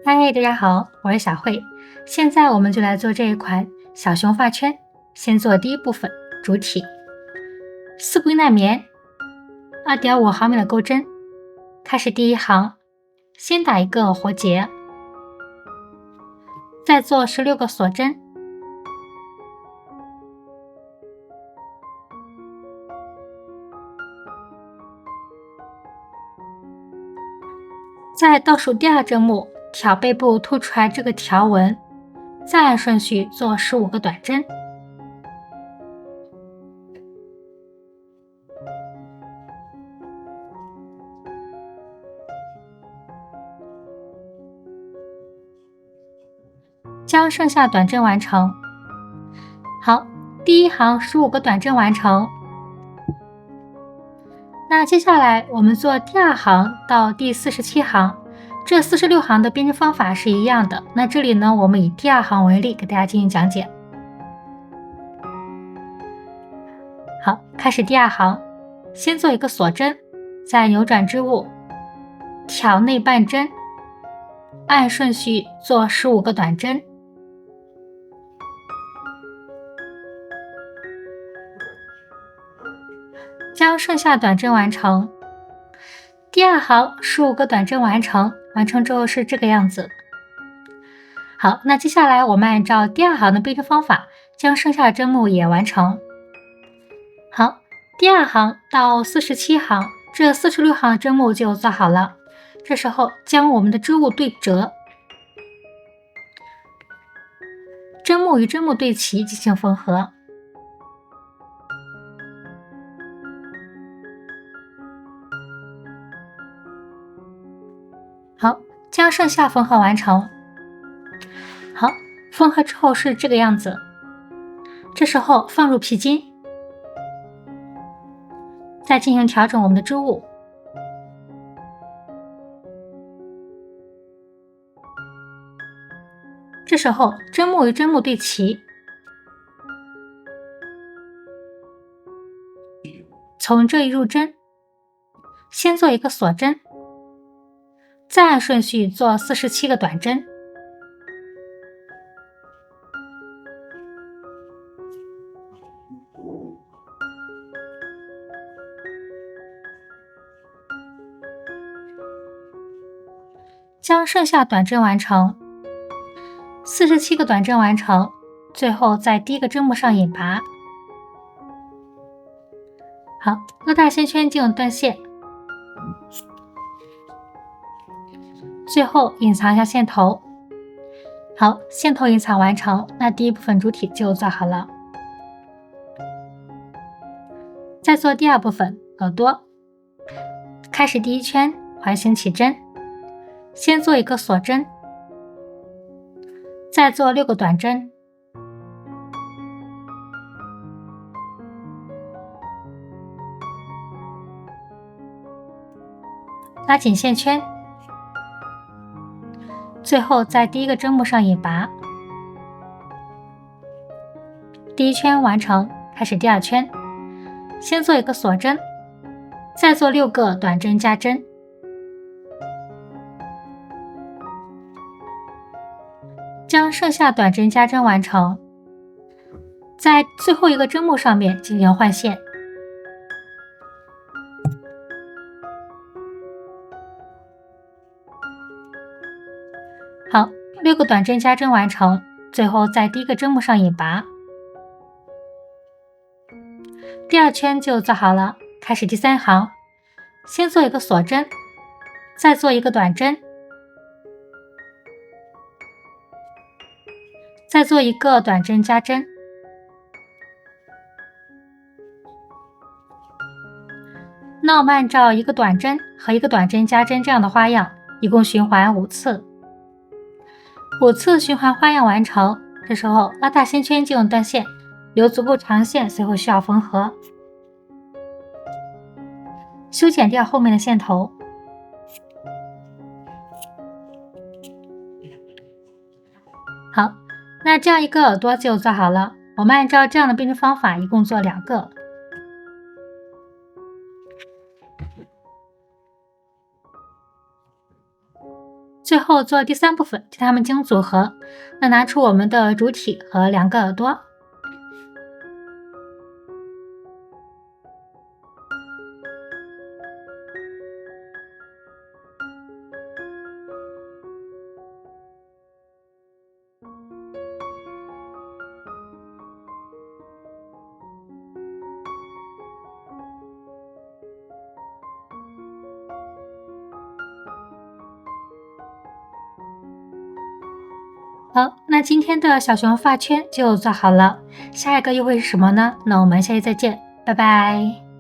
嗨，大家好，我是小慧。现在我们就来做这一款小熊发圈。先做第一部分，主体。四归纳棉，2.5毫米的钩针。開始第一行，先打一個活結，再做16個鎖針。在倒數第二針目，挑背部凸出來這個條紋，再按順序做15個短針。將剩下短針完成。好，第一行15個短針完成。那接下來我們做第二行到第47行，這46行的編織方法是一樣的。那這裡呢，我們以第二行為例給大家進行講解。好，開始第二行，先做一個鎖針，再扭轉織物，挑內半針，按順序做15個短針。將剩下短針完成。第二行15個短針完成，完成之後是這個樣子。好，那接下來我們按照第二行的編織方法，將剩下的針目也完成。好，第二行到47行，這46行的針目就做好了。這時候將我們的織物對折，針目與針目對齊進行縫合。好，將剩下縫合完成。好，縫合之後是這個樣子。這時候放入皮筋，再進行調整我們的織物。這時候針目與針目對齊，從這裡入針，先做一個鎖針，再按順序做47個短針。將剩下短針完成。47個短針完成，最後在第一個針目上引拔。好，拉大線圈進行斷線。最後隱藏一下線頭。好，線頭隱藏完成，那第一部分主體就做好了。再做第二部分耳朵。開始第一圈，環形起針，先做一個鎖針，再做6個短針。拉緊線圈。最後在第一個針目上引拔。第一圈完成，開始第二圈，先做一個鎖針，再做6個短針加針。將剩下短針加針完成，在最後一個針目上面進行換線。好，6個短針加針完成，最後在第一個針目上引拔。第二圈就做好了，開始第三行，先做一個鎖針，再做一個短針，再做一個短針加針。那我們按照一個短針和一個短針加針這樣的花樣，一共循環5次。5次循環花樣完成，這時候拉大線圈進行斷線，留足夠長線，隨後需要縫合。修剪掉後面的線頭。好，那這樣一個耳朵就做好了。我們按照這樣的編織方法，一共做2個。最後做第3部分，將它們进行組合。那拿出我们的主體和2個耳朵。好，那今天的小熊發圈就做好了，下一個又會是什麼呢？那我們下期再見，拜拜。